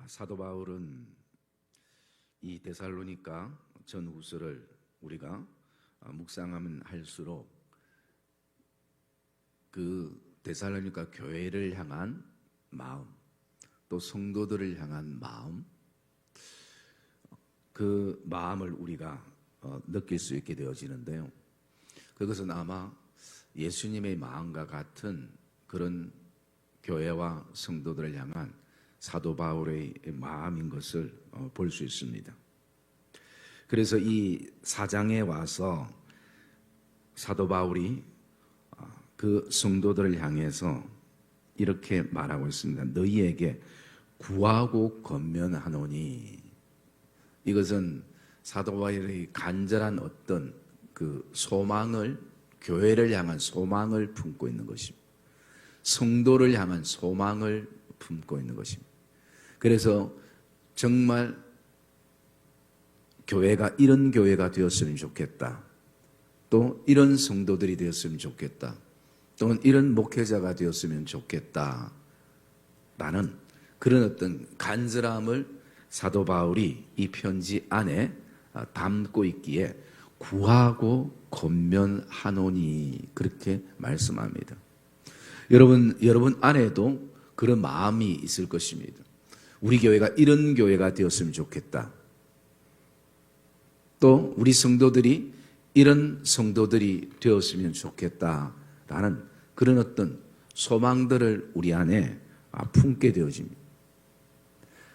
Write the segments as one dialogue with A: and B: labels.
A: 사도 바울은 이 데살로니가 전후서를 우리가 묵상하면 할수록 그 데살로니가 교회를 향한 마음, 또 성도들을 향한 마음, 그 마음을 우리가 느낄 수 있게 되어지는데요. 그것은 아마 예수님의 마음과 같은 그런 교회와 성도들을 향한 사도 바울의 마음인 것을 볼 수 있습니다. 그래서 이 4장에 와서 사도 바울이 그 성도들을 향해서 이렇게 말하고 있습니다. 너희에게 구하고 권면하노니. 이것은 사도 바울의 간절한 어떤 그 소망을, 교회를 향한 소망을 품고 있는 것입니다. 성도를 향한 소망을 품고 있는 것입니다. 그래서 정말 교회가 이런 교회가 되었으면 좋겠다. 또 이런 성도들이 되었으면 좋겠다. 또는 이런 목회자가 되었으면 좋겠다. 라는 그런 어떤 간절함을 사도 바울이 이 편지 안에 담고 있기에 구하고 권면하노니 그렇게 말씀합니다. 여러분 안에도 그런 마음이 있을 것입니다. 우리 교회가 이런 교회가 되었으면 좋겠다. 또 우리 성도들이 이런 성도들이 되었으면 좋겠다라는 그런 어떤 소망들을 우리 안에 품게 되어집니다.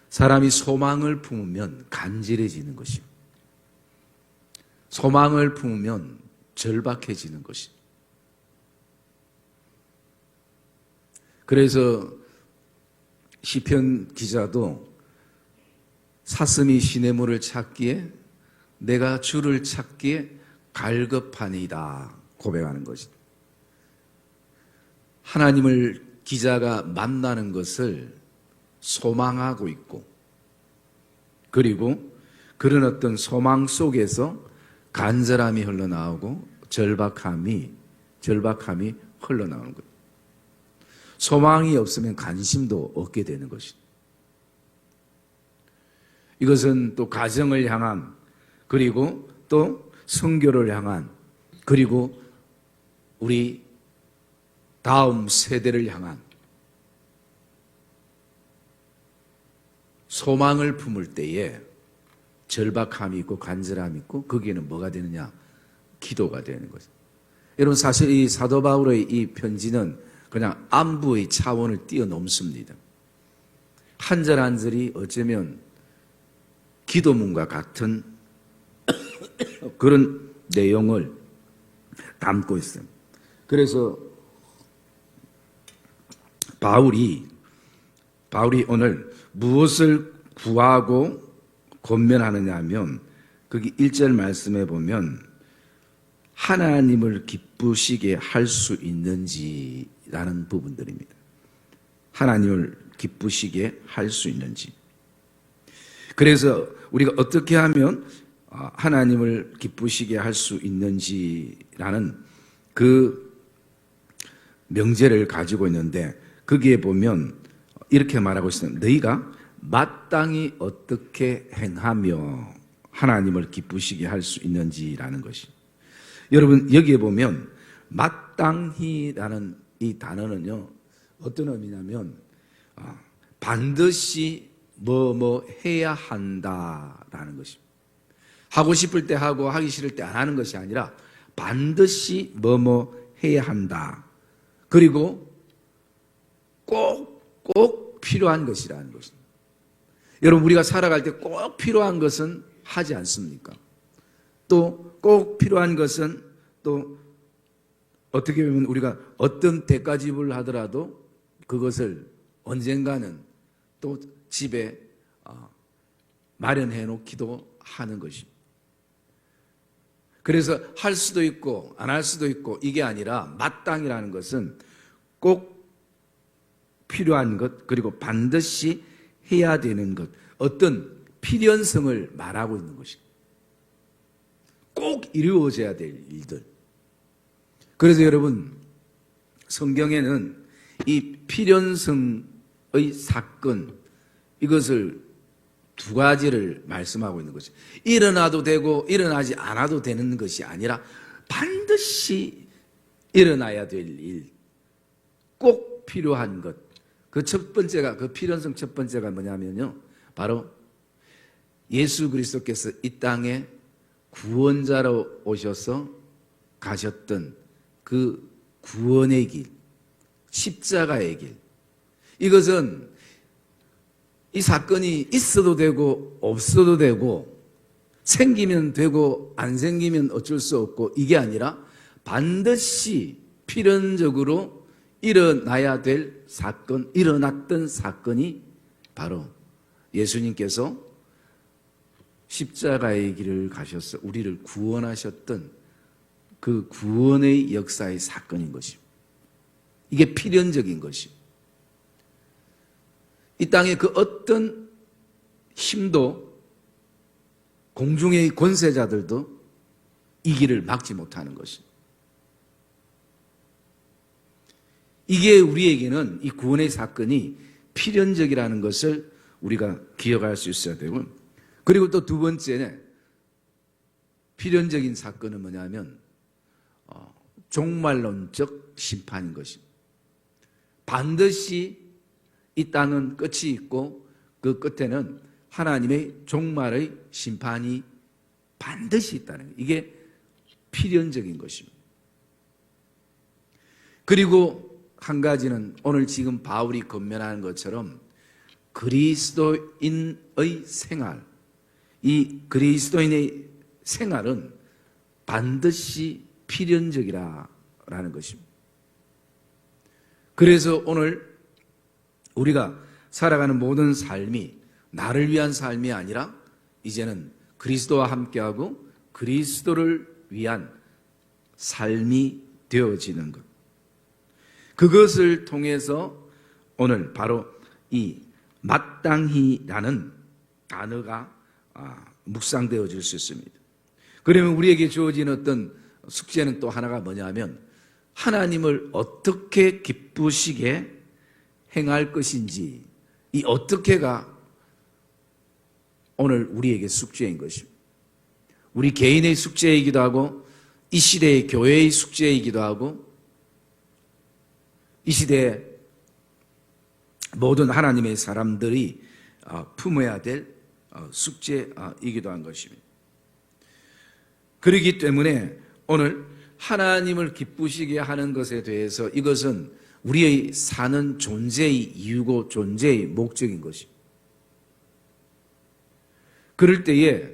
A: 사람이 소망을 품으면 간절해지는 것입니다. 소망을 품으면 절박해지는 것입니다. 그래서 시편 기자도 사슴이 시냇물을 찾기에 내가 주를 찾기에 갈급하니이다 고백하는 것입니다. 하나님을 기자가 만나는 것을 소망하고 있고, 그리고 그런 어떤 소망 속에서 간절함이 흘러나오고 절박함이 흘러나오는 거예요. 소망이 없으면 관심도 얻게 되는 것입니다. 이것은 또 가정을 향한, 그리고 또 선교를 향한, 그리고 우리 다음 세대를 향한 소망을 품을 때에 절박함이 있고 간절함이 있고 거기에는 뭐가 되느냐? 기도가 되는 거죠. 여러분, 사실 이 사도 바울의 이 편지는 그냥 안부의 차원을 뛰어넘습니다. 한 절 한 절이 어쩌면 기도문과 같은 그런 내용을 담고 있어요. 그래서 바울이 오늘 무엇을 구하고 권면하느냐 하면 거기 1절 말씀에 보면 하나님을 기쁘시게 할 수 있는지라는 부분들입니다. 하나님을 기쁘시게 할 수 있는지. 그래서 우리가 어떻게 하면 하나님을 기쁘시게 할 수 있는지라는 그 명제를 가지고 있는데 거기에 보면 이렇게 말하고 있습니다. 너희가 마땅히 어떻게 행하며 하나님을 기쁘시게 할 수 있는지라는 것이. 여러분, 여기에 보면 마땅히라는 이 단어는요, 어떤 의미냐면 반드시 뭐 해야 한다라는 것입니다. 하고 싶을 때 하고 하기 싫을 때 안 하는 것이 아니라 반드시 뭐 해야 한다. 그리고 꼭 필요한 것이라는 것입니다. 여러분, 우리가 살아갈 때 꼭 필요한 것은 하지 않습니까? 또 꼭 필요한 것은 또 어떻게 보면 우리가 어떤 대가집을 하더라도 그것을 언젠가는 또 집에 마련해 놓기도 하는 것입니다. 그래서 할 수도 있고 안 할 수도 있고 이게 아니라 마땅이라는 것은 꼭 필요한 것, 그리고 반드시 해야 되는 것, 어떤 필연성을 말하고 있는 것입니다. 꼭 이루어져야 될 일들. 그래서 여러분, 성경에는 이 필연성의 사건, 이것을 두 가지를 말씀하고 있는 것이 일어나도 되고 일어나지 않아도 되는 것이 아니라 반드시 일어나야 될 일, 꼭 필요한 것. 그 첫 번째가, 그 필연성 첫 번째가 뭐냐면요, 바로 예수 그리스도께서 이 땅에 구원자로 오셔서 가셨던 그 구원의 길, 십자가의 길. 이것은 이 사건이 있어도 되고 없어도 되고 생기면 되고 안 생기면 어쩔 수 없고 이게 아니라 반드시 필연적으로 일어나야 될 사건, 일어났던 사건이 바로 예수님께서 십자가의 길을 가셔서 우리를 구원하셨던 그 구원의 역사의 사건인 것입니다. 이게 필연적인 것입니다. 이 땅의 그 어떤 힘도 공중의 권세자들도 이 길을 막지 못하는 것입니다. 이게 우리에게는 이 구원의 사건이 필연적이라는 것을 우리가 기억할 수 있어야 되고, 그리고 또 두 번째는 필연적인 사건은 뭐냐면 종말론적 심판인 것입니다. 반드시 이 땅은 끝이 있고 그 끝에는 하나님의 종말의 심판이 반드시 있다는 거예요. 이게 필연적인 것입니다. 그리고 한 가지는 오늘 지금 바울이 권면하는 것처럼 그리스도인의 생활, 이 그리스도인의 생활은 반드시 필연적이라는 것입니다. 그래서 오늘 우리가 살아가는 모든 삶이 나를 위한 삶이 아니라 이제는 그리스도와 함께하고 그리스도를 위한 삶이 되어지는 것. 그것을 통해서 오늘 바로 이 마땅히라는 단어가 묵상되어질 수 있습니다. 그러면 우리에게 주어진 어떤 숙제는 또 하나가 뭐냐면 하나님을 어떻게 기쁘시게 행할 것인지, 이 어떻게가 오늘 우리에게 숙제인 것입니다. 우리 개인의 숙제이기도 하고 이 시대의 교회의 숙제이기도 하고 이 시대의 모든 하나님의 사람들이 품어야 될 숙제이기도 한 것입니다. 그렇기 때문에 오늘 하나님을 기쁘시게 하는 것에 대해서 이것은 우리의 사는 존재의 이유고 존재의 목적인 것입니다. 그럴 때에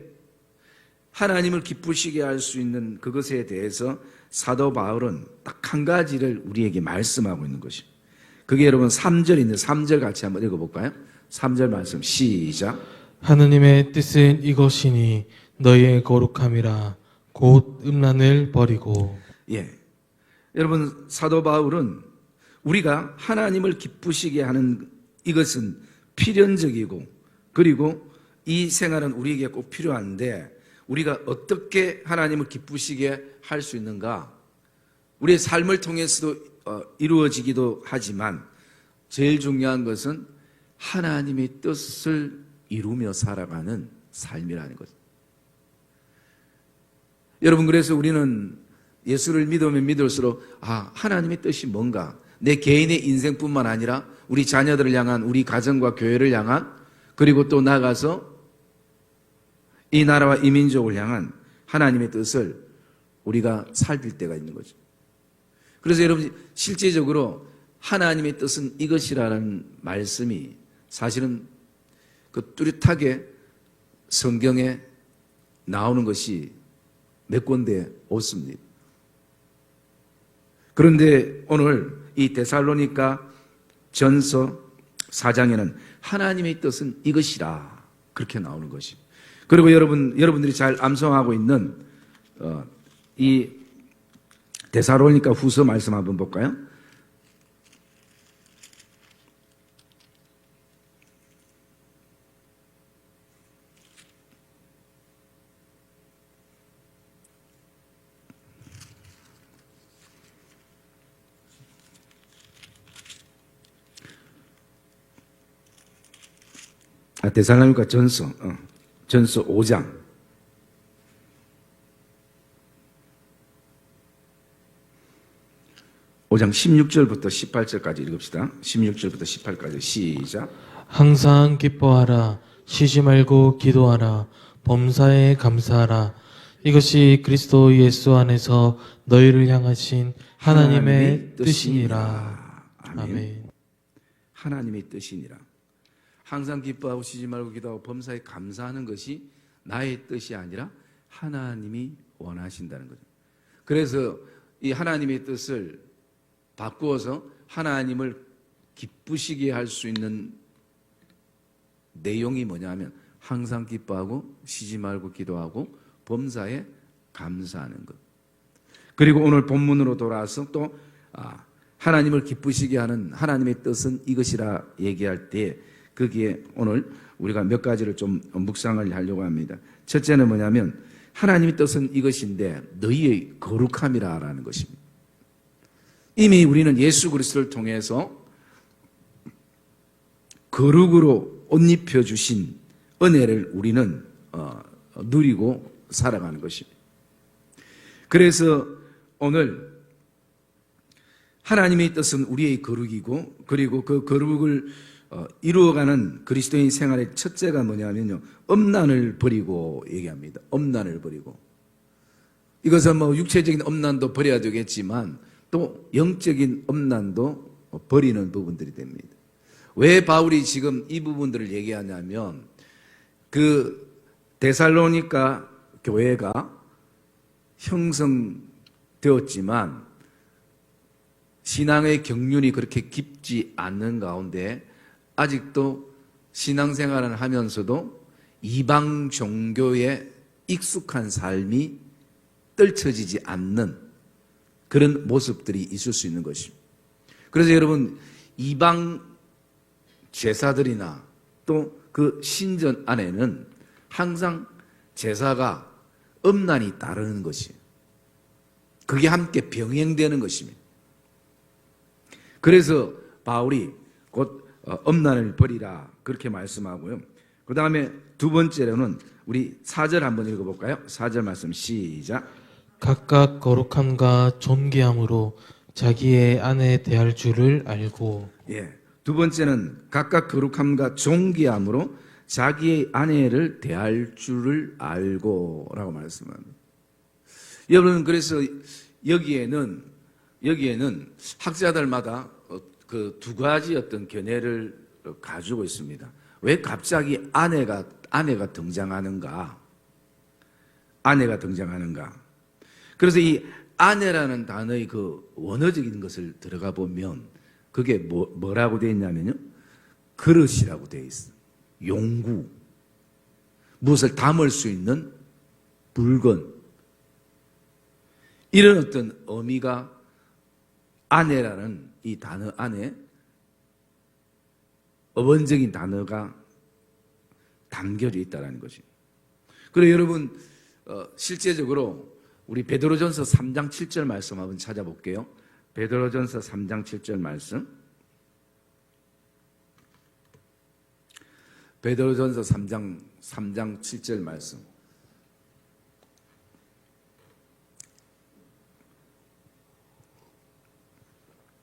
A: 하나님을 기쁘시게 할 수 있는 그것에 대해서 사도 바울은 딱 한 가지를 우리에게 말씀하고 있는 것입니다. 그게 여러분 3절 있는 3절 같이 한번 읽어볼까요? 3절 말씀 시작.
B: 하느님의 뜻은 이것이니 너희의 거룩함이라 곧 음란을 버리고.
A: 예, 여러분 사도 바울은 우리가 하나님을 기쁘시게 하는 이것은 필연적이고 그리고 이 생활은 우리에게 꼭 필요한데 우리가 어떻게 하나님을 기쁘시게 할 수 있는가? 우리의 삶을 통해서도 이루어지기도 하지만 제일 중요한 것은 하나님의 뜻을 이루며 살아가는 삶이라는 것. 여러분, 그래서 우리는 예수를 믿으면 믿을수록 하나님의 뜻이 뭔가, 내 개인의 인생뿐만 아니라 우리 자녀들을 향한, 우리 가정과 교회를 향한, 그리고 또 나아가서 이 나라와 이 민족을 향한 하나님의 뜻을 우리가 살필 때가 있는 거죠. 그래서 여러분, 실제적으로 하나님의 뜻은 이것이라는 말씀이 사실은 그 뚜렷하게 성경에 나오는 것이 몇 군데 없습니다. 그런데 오늘 이 데살로니가 전서 4장에는 하나님의 뜻은 이것이라 그렇게 나오는 것입니다. 그리고 여러분들이 잘 암송하고 있는 이 데살로니가 후서 말씀 한번 볼까요? 데살로니가 전서 5장 5장 16절부터 18절까지 읽읍시다. 16절부터 18까지 시작.
B: 항상 기뻐하라. 쉬지 말고 기도하라. 범사에 감사하라. 이것이 그리스도 예수 안에서 너희를 향하신 하나님의 뜻이니라. 아멘.
A: 하나님의 뜻이니라. 항상 기뻐하고 쉬지 말고 기도하고 범사에 감사하는 것이 나의 뜻이 아니라 하나님이 원하신다는 거죠. 그래서 이 하나님의 뜻을 바꾸어서 하나님을 기쁘시게 할 수 있는 내용이 뭐냐면 항상 기뻐하고 쉬지 말고 기도하고 범사에 감사하는 것. 그리고 오늘 본문으로 돌아와서 또 하나님을 기쁘시게 하는 하나님의 뜻은 이것이라 얘기할 때 거기에 오늘 우리가 몇 가지를 좀 묵상을 하려고 합니다. 첫째는 뭐냐면 하나님의 뜻은 이것인데 너희의 거룩함이라는 것입니다. 이미 우리는 예수 그리스도를 통해서 거룩으로 옷 입혀주신 은혜를 우리는 누리고 살아가는 것입니다. 그래서 오늘 하나님의 뜻은 우리의 거룩이고 그리고 그 거룩을 이루어가는 그리스도인 생활의 첫째가 뭐냐면요, 엄난을 버리고 얘기합니다. 엄난을 버리고. 이것은 뭐 육체적인 엄난도 버려야 되겠지만 또 영적인 엄난도 버리는 부분들이 됩니다. 왜 바울이 지금 이 부분들을 얘기하냐면 그 데살로니가 교회가 형성되었지만 신앙의 경륜이 그렇게 깊지 않는 가운데 아직도 신앙생활을 하면서도 이방 종교에 익숙한 삶이 떨쳐지지 않는 그런 모습들이 있을 수 있는 것입니다. 그래서 여러분 이방 제사들이나 또 그 신전 안에는 항상 제사가 엄난이 따르는 것이에요. 그게 함께 병행되는 것입니다. 그래서 바울이 곧 엄난을 버리라 그렇게 말씀하고요. 그 다음에 두 번째로는 우리 4절 한번 읽어볼까요? 4절 말씀 시작.
B: 각각 거룩함과 존귀함으로 자기의 아내 대할 줄을 알고.
A: 예. 두 번째는 각각 거룩함과 존귀함으로 자기의 아내를 대할 줄을 알고라고 말씀합니다. 여러분 그래서 여기에는 학자들마다 그 두 가지 어떤 견해를 가지고 있습니다. 왜 갑자기 아내가 등장하는가? 아내가 등장하는가? 그래서 이 아내라는 단어의 그 원어적인 것을 들어가 보면 그게 뭐라고 되어 있냐면요, 그릇이라고 되어 있어요. 용구, 무엇을 담을 수 있는 물건, 이런 어떤 의미가 아내라는 이 단어 안에 어원적인 단어가 담겨져 있다는 것이. 그리고 여러분 실제적으로 우리 베드로전서 3장 7절 말씀 한번 찾아볼게요. 베드로전서 3장 7절 말씀. 베드로전서 3장 7절 말씀.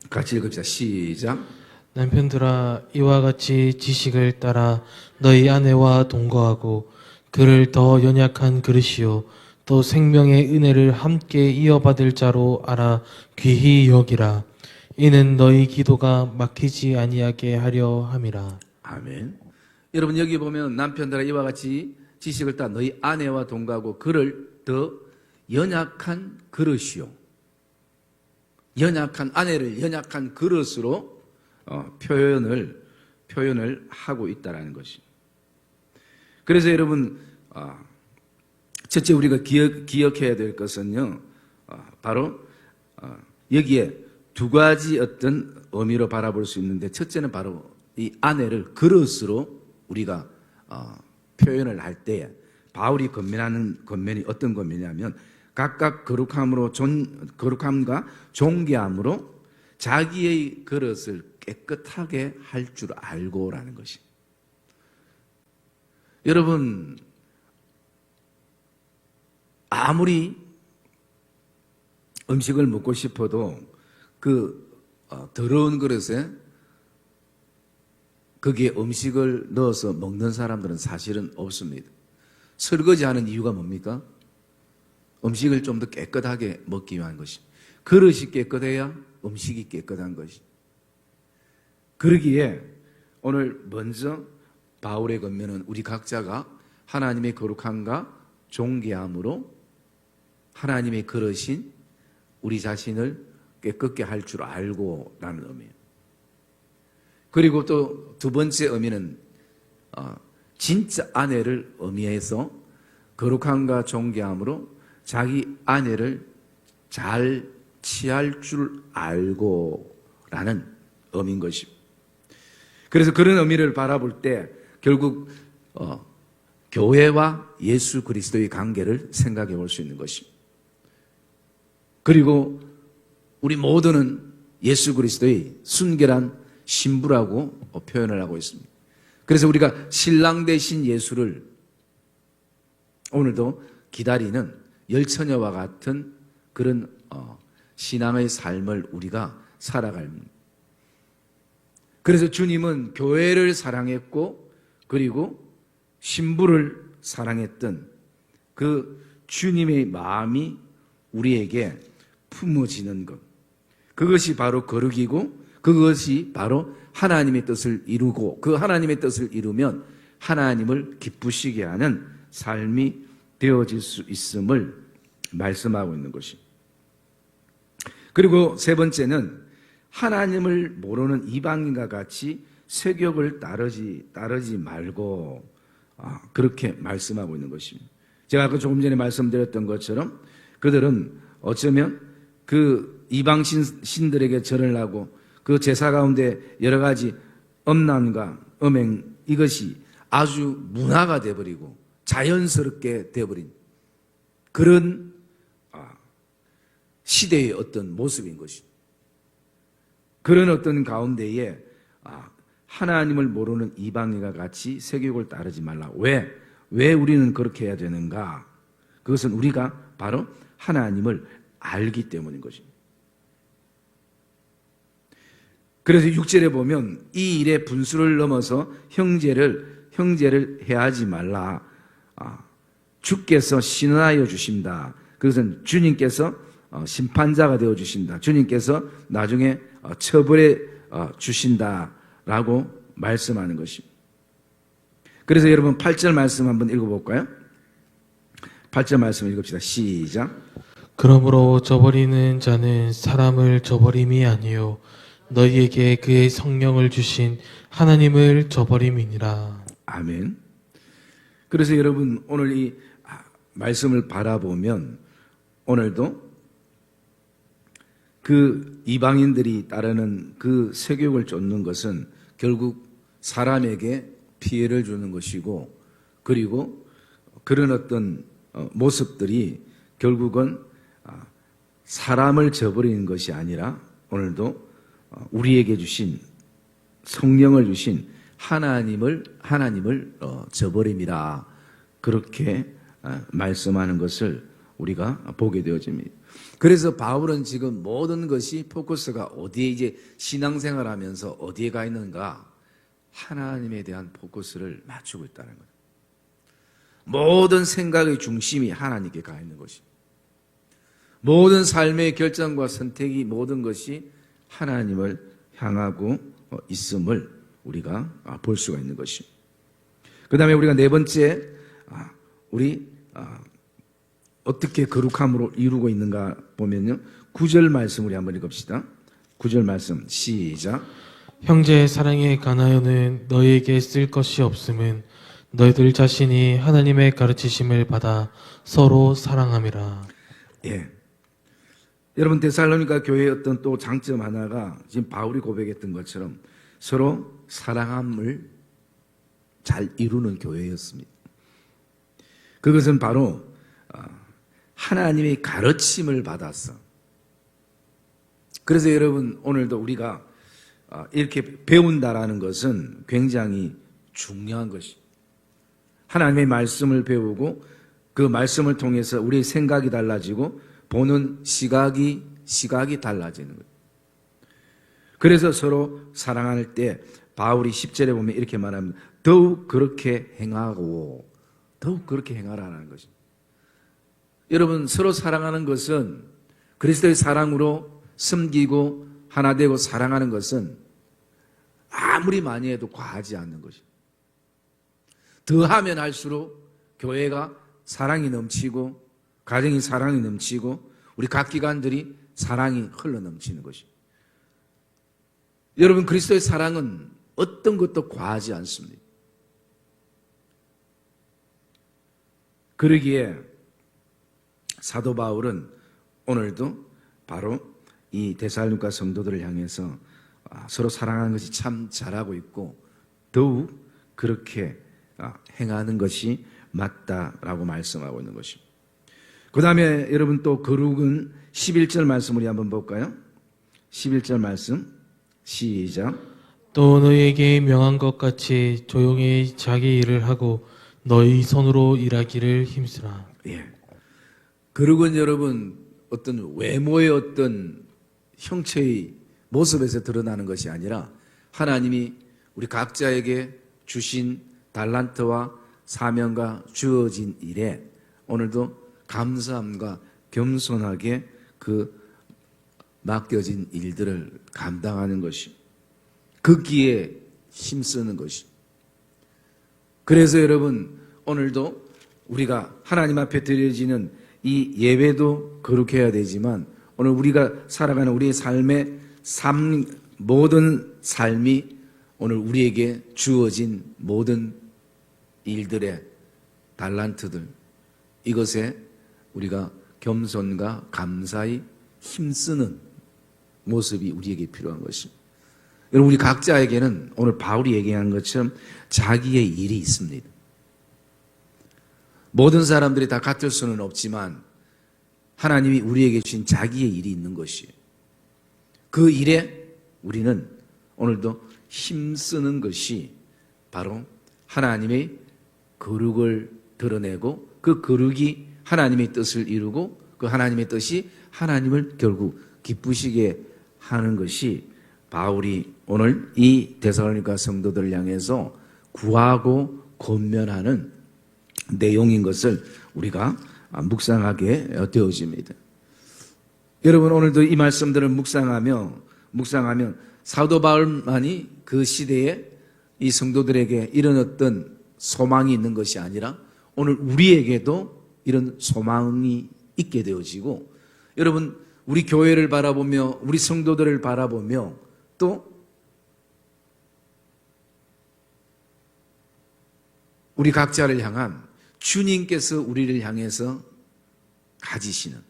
A: 같이 읽읍시다. 시작.
B: 남편들아 이와 같이 지식을 따라 너희 아내와 동거하고 그를 더 연약한 그릇이요 또 생명의 은혜를 함께 이어받을 자로 알아 귀히 여기라. 이는 너희 기도가 막히지 아니하게 하려 함이라.
A: 아멘. 여러분 여기 보면 남편들아 이와 같이 지식을 따라 너희 아내와 동거하고 그를 더 연약한 그릇이요. 연약한 아내를 연약한 그릇으로 표현을 하고 있다라는 것이. 그래서 여러분 첫째 우리가 기억해야 될 것은요, 바로 여기에 두 가지 어떤 의미로 바라볼 수 있는데 첫째는 바로 이 아내를 그릇으로 우리가 표현을 할 때 바울이 권면하는 권면이 어떤 권면이냐면 각각 거룩함과 존귀함으로 자기의 그릇을 깨끗하게 할 줄 알고라는 것이. 여러분, 아무리 음식을 먹고 싶어도 더러운 그릇에 거기에 음식을 넣어서 먹는 사람들은 사실은 없습니다. 설거지하는 이유가 뭡니까? 음식을 좀 더 깨끗하게 먹기 위한 것이. 그릇이 깨끗해야 음식이 깨끗한 것이. 그러기에 오늘 먼저 바울의 권면은 우리 각자가 하나님의 거룩함과 존귀함으로 하나님의 그릇인 우리 자신을 깨끗게 할 줄 알고 라는 의미예요. 그리고 또 두 번째 의미는 진짜 아내를 의미해서 거룩함과 존귀함으로 자기 아내를 잘 취할 줄 알고 라는 의미인 것입니다. 그래서 그런 의미를 바라볼 때 결국 교회와 예수 그리스도의 관계를 생각해 볼 수 있는 것입니다. 그리고 우리 모두는 예수 그리스도의 순결한 신부라고 표현을 하고 있습니다. 그래서 우리가 신랑 되신 예수를 오늘도 기다리는 열처녀와 같은 그런 신앙의 삶을 우리가 살아갑니다. 그래서 주님은 교회를 사랑했고 그리고 신부를 사랑했던 그 주님의 마음이 우리에게 품어지는 것, 그것이 바로 거룩이고 그것이 바로 하나님의 뜻을 이루고 그 하나님의 뜻을 이루면 하나님을 기쁘시게 하는 삶이 되어질 수 있음을 말씀하고 있는 것입니다. 그리고 세 번째는 하나님을 모르는 이방인과 같이 세욕을 따르지 말고 그렇게 말씀하고 있는 것입니다. 제가 아까 조금 전에 말씀드렸던 것처럼 그들은 어쩌면 그 이방 신들에게 절을 하고 그 제사 가운데 여러 가지 음란과 음행 이것이 아주 문화가 되어버리고 자연스럽게 되어버린 그런 시대의 어떤 모습인 것입니다. 그런 어떤 가운데에 하나님을 모르는 이방인과 같이 세욕을 따르지 말라. 왜 우리는 그렇게 해야 되는가? 그것은 우리가 바로 하나님을 알기 때문인 것입니다. 그래서 6절에 보면 이 일의 분수를 넘어서 형제를 해하지 말라. 주께서 신원하여 주신다. 그것은 주님께서 심판자가 되어 주신다. 주님께서 나중에 처벌해 주신다라고 말씀하는 것입니다. 그래서 여러분 8절 말씀 한번 읽어볼까요? 8절 말씀 읽읍시다. 시작.
B: 그러므로 저버리는 자는 사람을 저버림이 아니요 너희에게 그의 성령을 주신 하나님을 저버림이니라.
A: 아멘. 그래서 여러분 오늘 이 말씀을 바라보면 오늘도 그 이방인들이 따르는 그 세욕을 쫓는 것은 결국 사람에게 피해를 주는 것이고 그리고 그런 어떤 모습들이 결국은 사람을 저버리는 것이 아니라 오늘도 우리에게 주신 성령을 주신 하나님을 저버림이라 그렇게 말씀하는 것을 우리가 보게 되어집니다. 그래서 바울은 지금 모든 것이 포커스가 어디에 이제 신앙생활하면서 어디에 가 있는가? 하나님에 대한 포커스를 맞추고 있다는 거예요. 모든 생각의 중심이 하나님께 가 있는 것입니다. 모든 삶의 결정과 선택이 모든 것이 하나님을 향하고 있음을 우리가 볼 수가 있는 것입니다. 그 다음에 우리가 네 번째 우리 어떻게 거룩함으로 이루고 있는가 보면요 9절 말씀 우리 한번 읽읍시다. 9절 말씀 시작.
B: 형제의 사랑에 관하여는 너희에게 쓸 것이 없음은 너희들 자신이 하나님의 가르치심을 받아 서로 사랑함이라.
A: 예. 여러분 데살로니가 교회의 어떤 또 장점 하나가 지금 바울이 고백했던 것처럼 서로 사랑함을 잘 이루는 교회였습니다. 그것은 바로 하나님의 가르침을 받았어. 그래서 여러분 오늘도 우리가 이렇게 배운다라는 것은 굉장히 중요한 것이. 하나님의 말씀을 배우고 그 말씀을 통해서 우리의 생각이 달라지고 보는 시각이 달라지는 거예요. 그래서 서로 사랑할 때 바울이 10절에 보면 이렇게 말합니다. 더욱 그렇게 행하고 더욱 그렇게 행하라는 것입니다. 여러분, 서로 사랑하는 것은 그리스도의 사랑으로 섬기고 하나 되고 사랑하는 것은 아무리 많이 해도 과하지 않는 것입니다. 더하면 할수록 교회가 사랑이 넘치고 가정이 사랑이 넘치고 우리 각 기관들이 사랑이 흘러넘치는 것입니다. 여러분, 그리스도의 사랑은 어떤 것도 과하지 않습니다. 그러기에 사도 바울은 오늘도 바로 이 데살로니가 성도들을 향해서 서로 사랑하는 것이 참 잘하고 있고 더욱 그렇게 행하는 것이 맞다라고 말씀하고 있는 것입니다. 그 다음에 여러분 또 거룩은 11절 말씀 우리 한번 볼까요? 11절 말씀 시작.
B: 또 너희에게 명한 것 같이 조용히 자기 일을 하고 너희 손으로 일하기를 힘쓰라.
A: 예. 거룩은 여러분 어떤 외모의 어떤 형체의 모습에서 드러나는 것이 아니라 하나님이 우리 각자에게 주신 달란트와 사명과 주어진 일에 오늘도 감사함과 겸손하게 그 맡겨진 일들을 감당하는 것이 거기에 힘쓰는 것이. 그래서 여러분 오늘도 우리가 하나님 앞에 드려지는 이 예배도 거룩해야 되지만 오늘 우리가 살아가는 우리의 삶의 모든 삶이 오늘 우리에게 주어진 모든 일들의 달란트들 이것에 우리가 겸손과 감사히 힘쓰는 모습이 우리에게 필요한 것입니다. 여러분 우리 각자에게는 오늘 바울이 얘기한 것처럼 자기의 일이 있습니다. 모든 사람들이 다 같을 수는 없지만 하나님이 우리에게 주신 자기의 일이 있는 것이에요. 그 일에 우리는 오늘도 힘쓰는 것이 바로 하나님의 거룩을 드러내고 그 거룩이 하나님의 뜻을 이루고 그 하나님의 뜻이 하나님을 결국 기쁘시게 하는 것이 바울이 오늘 이 데살로니가 성도들을 향해서 구하고 권면하는 내용인 것을 우리가 묵상하게 되어집니다. 여러분 오늘도 이 말씀들을 묵상하면 사도 바울만이 그 시대에 이 성도들에게 이런 어떤 소망이 있는 것이 아니라 오늘 우리에게도 이런 소망이 있게 되어지고 여러분 우리 교회를 바라보며 우리 성도들을 바라보며 또 우리 각자를 향한 주님께서 우리를 향해서 가지시는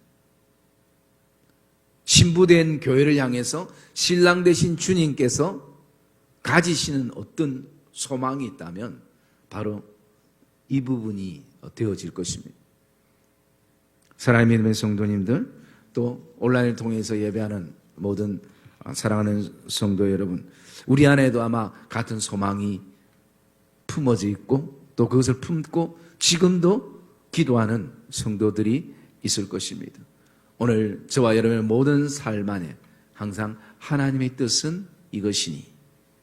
A: 신부된 교회를 향해서 신랑 되신 주님께서 가지시는 어떤 소망이 있다면 바로 이 부분이 되어질 것입니다. 사랑하는 믿음의 성도님들 또 온라인을 통해서 예배하는 모든 사랑하는 성도 여러분 우리 안에도 아마 같은 소망이 품어져 있고 또 그것을 품고 지금도 기도하는 성도들이 있을 것입니다. 오늘 저와 여러분의 모든 삶 안에 항상 하나님의 뜻은 이것이니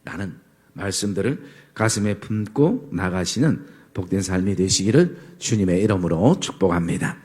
A: 라는 말씀들을 가슴에 품고 나가시는 복된 삶이 되시기를 주님의 이름으로 축복합니다.